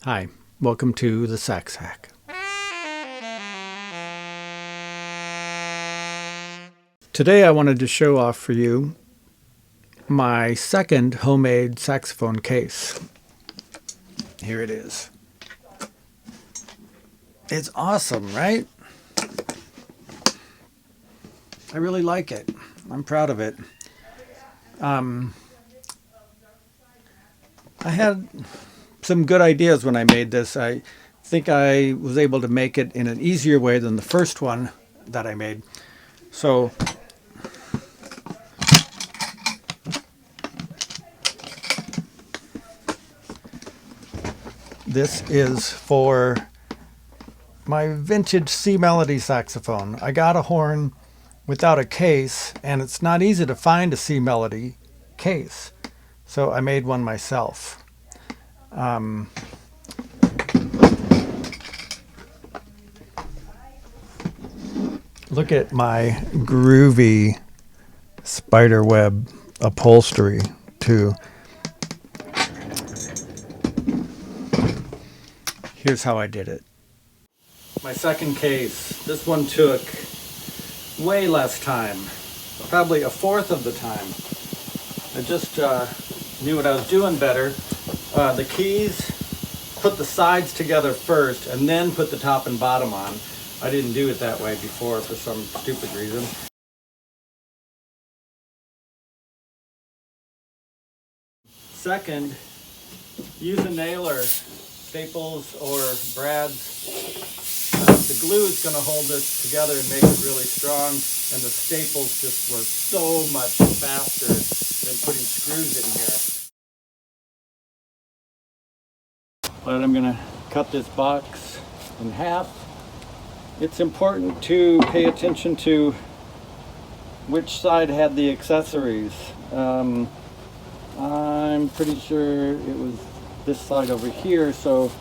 Hi, welcome to the Sax Hack. Today I wanted to show off for you my second homemade saxophone case. Here it is. It's awesome, right? I really like it. I'm proud of it. I had some good ideas when I made this. I think I was able to make it in an easier way than the first one that I made. So this is for my vintage C Melody saxophone. I got a horn without a case, and it's not easy to find a C Melody case. So I made one myself. Look at my groovy spiderweb upholstery too. Here's how I did it. My second case, this one took way less time, probably a fourth of the time. I just knew what I was doing better. The keys, put the sides together first and then put the top and bottom on. I didn't do it that way before for some stupid reason. Second, use a nailer, Staples or Brad's. The glue is going to hold this together and make it really strong, and the staples just work so much faster than putting screws in here. But I'm going to cut this box in half. It's important to pay attention to which side had the accessories. I'm pretty sure it was this side over here, so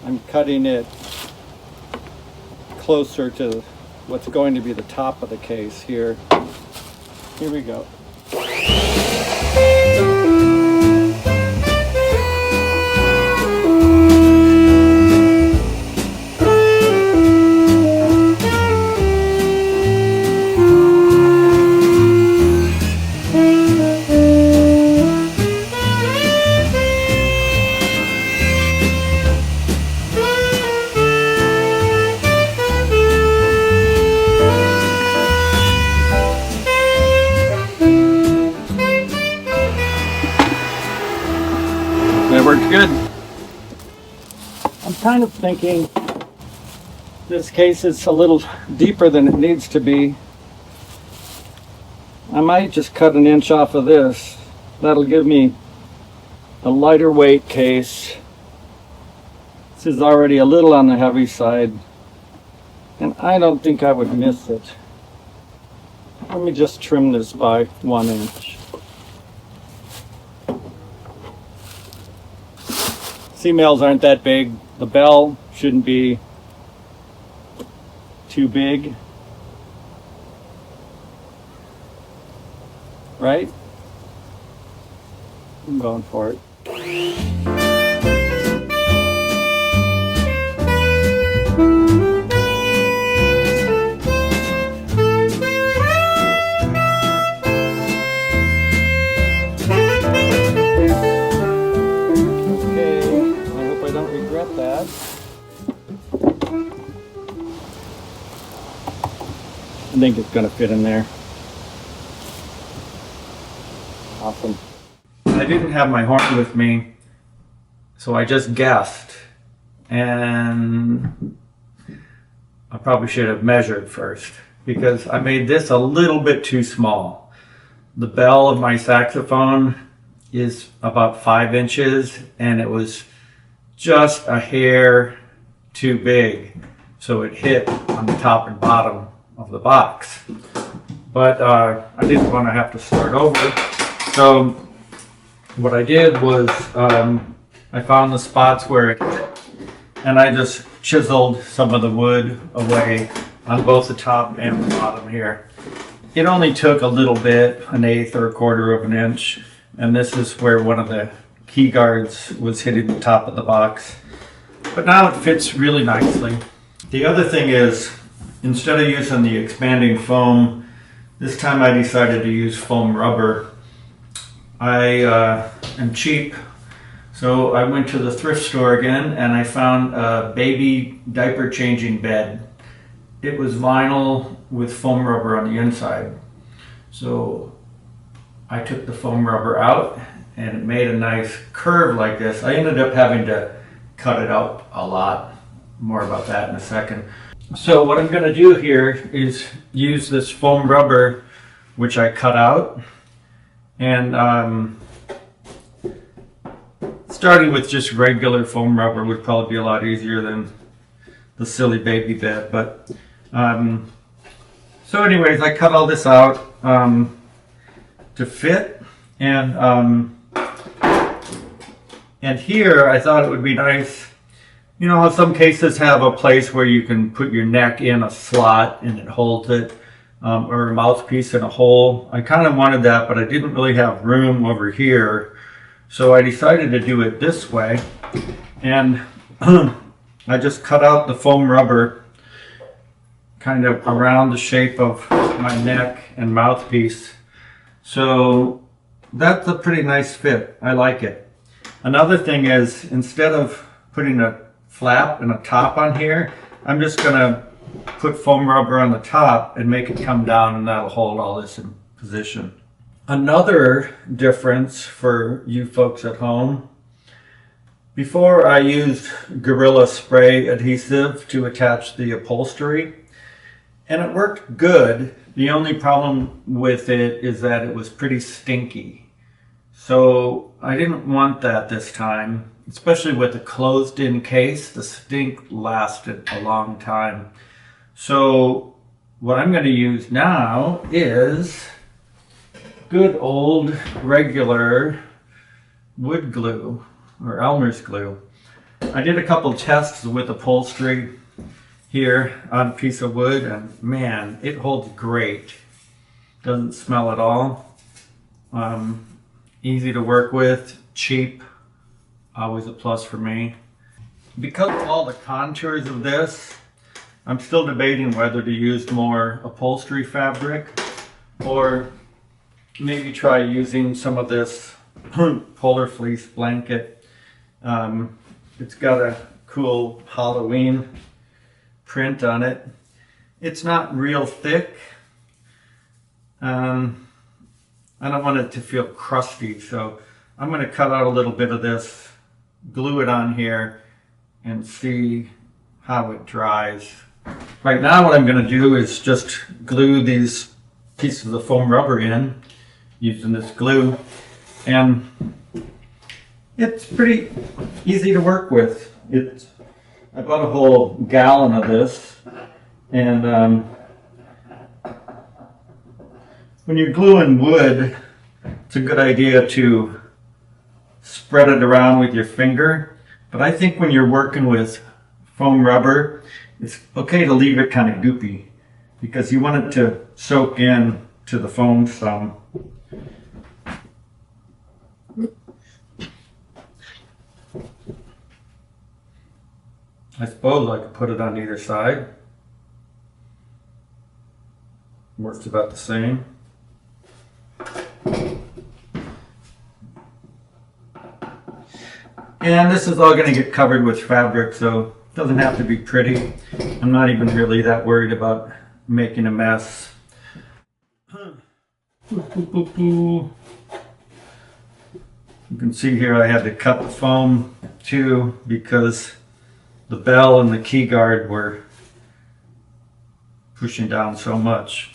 I'm cutting it closer to what's going to be the top of the case here. Here we go. That worked good. I'm kind of thinking this case is a little deeper than it needs to be. I might just cut an inch off of this. That'll give me a lighter weight case. This is already a little on the heavy side, and I don't think I would miss it. Let me just trim this by 1 inch. C-males aren't that big. The bell shouldn't be too big, right? I'm going for it. That. I think it's going to fit in there. Awesome. I didn't have my horn with me, so I just guessed, and I probably should have measured first because I made this a little bit too small. The bell of my saxophone is about 5 inches, and it was just a hair too big, so it hit on the top and bottom of the box. But I didn't want to have to start over, so what I did was I found the spots where it hit, and I just chiseled some of the wood away on both the top and the bottom here. It only took a little bit, 1/8 or 1/4 of an inch, and this is where one of the key guards was hitting the top of the box. But now it fits really nicely. The other thing is, instead of using the expanding foam, this time I decided to use foam rubber. I am cheap, so I went to the thrift store again and I found a baby diaper changing bed. It was vinyl with foam rubber on the inside. So I took the foam rubber out and it made a nice curve like this. I ended up having to cut it up a lot. More about that in a second. So what I'm going to do here is use this foam rubber which I cut out, and starting with just regular foam rubber would probably be a lot easier than the silly baby bed. But so anyways, I cut all this out to fit, and here I thought it would be nice. You know how some cases have a place where you can put your neck in a slot and it holds it, or a mouthpiece in a hole. I kind of wanted that, but I didn't really have room over here. So I decided to do it this way. And I just cut out the foam rubber kind of around the shape of my neck and mouthpiece. So that's a pretty nice fit. I like it. Another thing is, instead of putting a flap and a top on here, I'm just gonna put foam rubber on the top and make it come down, and that'll hold all this in position. Another difference for you folks at home, before I used Gorilla Spray adhesive to attach the upholstery, and it worked good. The only problem with it is that it was pretty stinky. So I didn't want that this time. Especially with a closed-in case, the stink lasted a long time. So what I'm going to use now is good old regular wood glue, or Elmer's glue. I did a couple tests with upholstery here on a piece of wood, and man, it holds great. Doesn't smell at all. Easy to work with, cheap. Always a plus for me. Because of all the contours of this, I'm still debating whether to use more upholstery fabric or maybe try using some of this polar fleece blanket. It's got a cool Halloween print on it. It's not real thick. I don't want it to feel crusty, so I'm going to cut out a little bit of this, glue it on here, and see how it dries. Right now what I'm going to do is just glue these pieces of foam rubber in using this glue, and it's pretty easy to work with. I bought a whole gallon of this, and when you're gluing wood, it's a good idea to spread it around with your finger, but I think when you're working with foam rubber, it's okay to leave it kind of goopy because you want it to soak in to the foam some. I suppose I could put it on either side. Works about the same. And this is all going to get covered with fabric, so it doesn't have to be pretty. I'm not even really that worried about making a mess. You can see here I had to cut the foam too because the bell and the key guard were pushing down so much.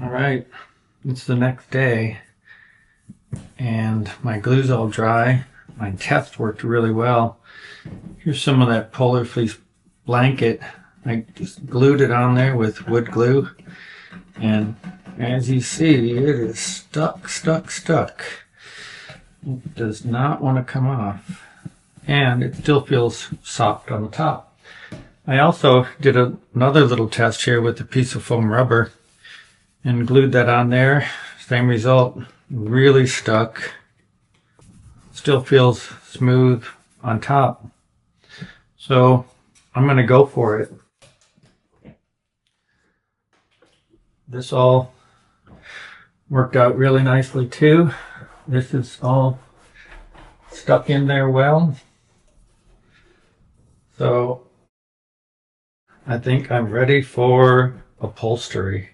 All right, it's the next day and my glue's all dry. My test worked really well. Here's some of that polar fleece blanket. I just glued it on there with wood glue, and as you see, it is stuck. It does not want to come off, and it still feels soft on the top. I also did another little test here with a piece of foam rubber and glued that on there. Same result, really stuck. Still feels smooth on top. So I'm going to go for it. This all worked out really nicely too. This is all stuck in there well. So I think I'm ready for upholstery.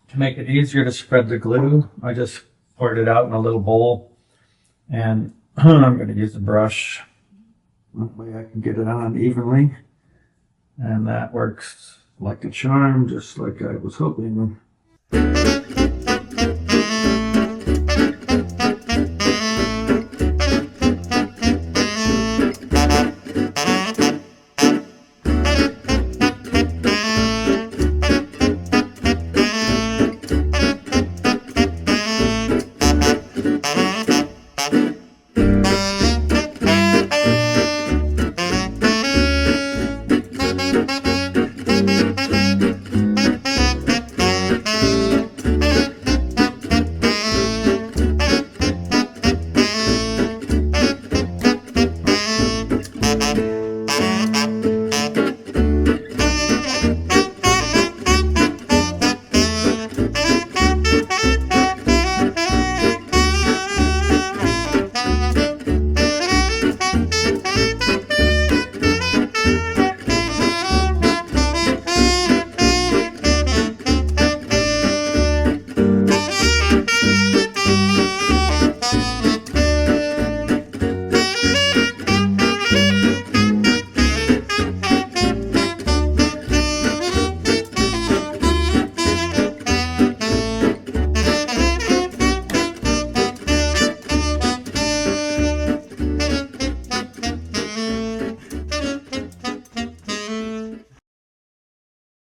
To make it easier to spread the glue, I just poured it out in a little bowl, and I'm going to use a brush. That way I can get it on evenly, and that works like a charm, just like I was hoping.